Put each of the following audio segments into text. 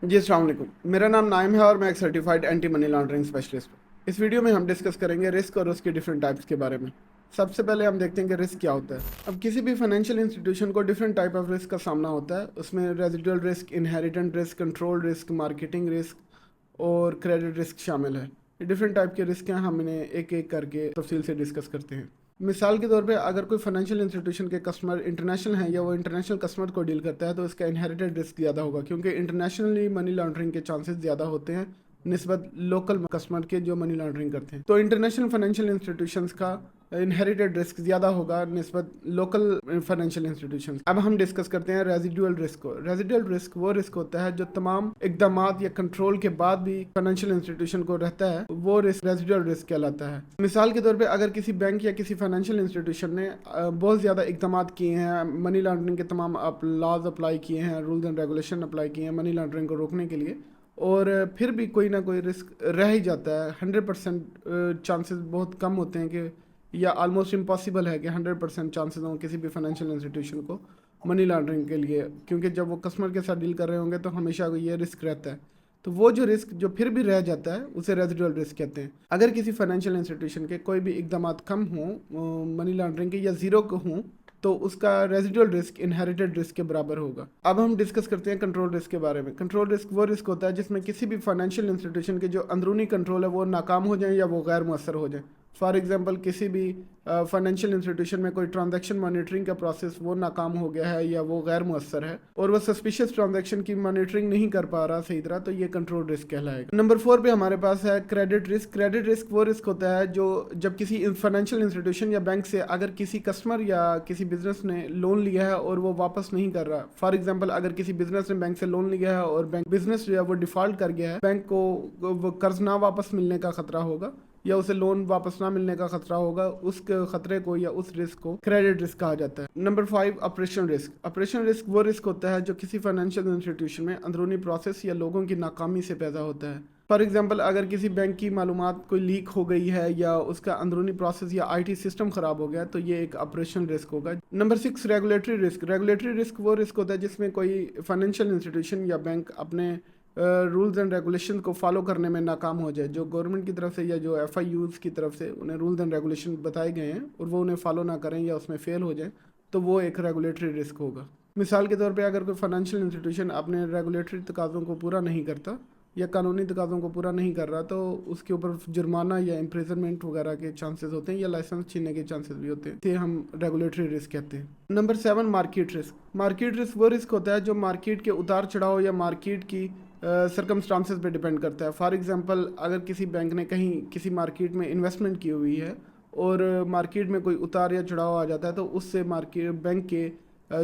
जी अस्सलाम वालेकुम। मेरा नाम नाइम है और मैं एक certified anti money laundering specialist हूँ। इस वीडियो में हम डिस्कस करेंगे रिस्क और उसके डिफरेंट टाइप्स के बारे में। सबसे पहले हम देखते हैं कि रिस्क क्या होता है। अब किसी भी फाइनेंशियल इंस्टीट्यूशन को डिफरेंट टाइप ऑफ रिस्क का सामना होता है। उसमें residual risk, inherent risk, control risk, marketing risk और क्रेडिट रिस्क शामिल है। ये डिफरेंट टाइप के रिस्क हैं, हम इन्हें एक एक करके तफसील से डिस्कस करते हैं। मिसाल के तौर पे अगर कोई फाइनेंशियल इंस्टीट्यूशन के कस्टमर इंटरनेशनल हैं या वो इंटरनेशनल कस्टमर को डील करता है तो इसका इनहेरिटेड रिस्क ज़्यादा होगा, क्योंकि इंटरनेशनली मनी लॉन्ड्रिंग के चांसेस ज़्यादा होते हैं निस्बत लोकल कस्टमर के जो मनी लॉन्ड्रिंग करते हैं। तो इंटरनेशनल फाइनेंशियल इंस्टीट्यूशंस का इनहेरिटेड रिस्क ज़्यादा होगा निस्बत लोकल फाइनेंशियल इंस्टीट्यूशंस। अब हम डिस्कस करते हैं रेजिडुअल रिस्क को। रेजिडुअल रिस्क वो रिस्क होता है जो तमाम इकदामात या कंट्रोल के बाद भी फाइनेंशियल इंस्टीट्यूशन को रहता है, वो रिस्क रेजिडुअल रिस्क कहलाता है। मिसाल के तौर पे अगर किसी बैंक या किसी फाइनेंशियल इंस्टीट्यूशन ने बहुत ज़्यादा इकदामात किए हैं, मनी लॉन्ड्रिंग के तमाम लॉज अप्लाई किए हैं, रूल्स एंड रेगुलेशन अप्लाई किए हैं मनी लॉन्ड्रिंग को रोकने के लिए, और फिर भी कोई ना कोई रिस्क रह ही जाता है। 100% चांसेस बहुत कम होते हैं कि या आलमोस्ट इम्पॉसिबल है कि 100% चांसेस हों किसी भी फाइनेंशियल इंस्टीट्यूशन को मनी लॉन्ड्रिंग के लिए, क्योंकि जब वो कस्टमर के साथ डील कर रहे होंगे तो हमेशा ये रिस्क रहता है। तो वो जो रिस्क जो फिर भी रह जाता है उसे रेजिडुअल रिस्क कहते हैं। अगर किसी फाइनेंशियल इंस्टीट्यूशन के कोई भी इकदामात कम हों मनी लॉन्ड्रिंग के या ज़ीरो को हों तो उसका रेजिडुअल रिस्क इनहेरिटेड रिस्क के बराबर होगा। अब हम डिस्कस करते हैं कंट्रोल रिस्क के बारे में। कंट्रोल रिस्क वो रिस्क होता है जिसमें किसी भी फाइनेंशियल इंस्टीट्यूशन के जो अंदरूनी कंट्रोल है वो नाकाम हो जाए या वो गैर मुअस्सर हो जाए। फॉर एग्जांपल किसी भी फाइनेंशियल इंस्टीट्यूशन में कोई ट्रांजैक्शन मॉनिटरिंग का प्रोसेस वो नाकाम हो गया है या वो गैर मुअस्सर है और वो सस्पिशियस ट्रांजैक्शन की मॉनिटरिंग नहीं कर पा रहा सही तरह, तो ये कंट्रोल रिस्क कहलाएगा। नंबर 4 पे हमारे पास है क्रेडिट रिस्क। क्रेडिट रिस्क वो रिस्क होता है जो जब किसी फाइनेंशियल इंस्टीट्यूशन या बैंक से अगर किसी कस्टमर या किसी बिजनेस ने लोन लिया है और वो वापस नहीं कर रहा। फॉर एग्जाम्पल अगर किसी बिजनेस ने बैंक से लोन लिया है और बैंक बिजनेस जो है वो डिफॉल्ट कर गया है, बैंक को वो कर्ज ना वापस मिलने का खतरा होगा या उसे लोन वापस ना मिलने का खतरा होगा, उस खतरे को या उस रिस्क को क्रेडिट रिस्क कहा जाता है। Number 5 operational risk. Operational risk वो रिस्क होता है जो किसी फाइनेंशियल इंस्टीट्यूशन में अंदरूनी प्रोसेस या लोगों की नाकामी से पैदा होता है। फॉर एग्जांपल अगर किसी बैंक की मालूमात कोई लीक हो गई है या उसका अंदरूनी प्रोसेस या आईटी सिस्टम खराब हो गया तो ये एक ऑपरेशनल रिस्क होगा। Number 6 regulatory risk. Regulatory risk वो रिस्क होता है जिसमें कोई फाइनेंशियल इंस्टीट्यूशन या बैंक अपने रूल्स एंड रेगुलेशन को फॉलो करने में नाकाम हो जाए। जो गवर्नमेंट की तरफ से या जो FIUs की तरफ से उन्हें रूल्स एंड रेगुलेशन बताए गए हैं और वो उन्हें फॉलो ना करें या उसमें फेल हो जाए तो वो एक रेगुलेटरी रिस्क होगा। मिसाल के तौर पे अगर कोई फाइनेंशियल इंस्टीट्यूशन अपने रेगुलेटरी तकाज़ों को पूरा नहीं करता या कानूनी तकाज़ों को पूरा नहीं कर रहा तो उसके ऊपर जुर्माना या इम्प्रिजनमेंट वगैरह के चांसेस होते हैं या लाइसेंस छीनने के चांसेस भी होते हैं। हम रेगुलेटरी रिस्क कहते हैं। Number 7 market risk. Market risk वो रिस्क होता है जो मार्केट के उतार चढ़ाव या मार्केट की सर्कमस्टांसेस पे डिपेंड करता है। फॉर एग्जांपल अगर किसी बैंक ने कहीं किसी मार्केट में इन्वेस्टमेंट की हुई है और मार्केट में कोई उतार या चढ़ाव आ जाता है तो उससे मार्केट बैंक के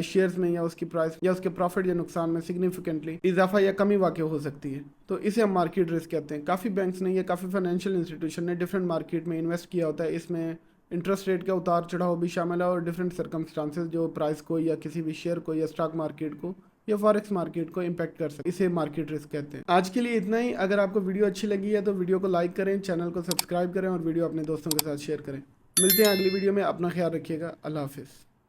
शेयर्स में या उसकी प्राइस या उसके प्रॉफिट या नुकसान में सिग्निफिकेंटली इजाफा या कमी वाक़ हो सकती है, तो इसे हम मार्केट रिस्क कहते हैं। काफ़ी बैंक्स ने या काफ़ी फाइनेंशियल इंस्टीट्यूशन ने डिफरेंट मार्केट में इन्वेस्ट किया होता है। इसमें इंटरेस्ट रेट का उतार चढ़ाव भी शामिल है और डिफरेंट सर्कमस्टांसेस जो प्राइस को या किसी भी शेयर को या स्टॉक मार्केट को या फॉरेक्स मार्केट को इम्पैक्ट कर सकते, इसे मार्केट रिस्क कहते हैं। आज के लिए इतना ही। अगर आपको वीडियो अच्छी लगी है तो वीडियो को लाइक करें, चैनल को सब्सक्राइब करें और वीडियो अपने दोस्तों के साथ शेयर करें। मिलते हैं अगली वीडियो में। अपना ख्याल रखिएगा। अल्लाह हाफिज़।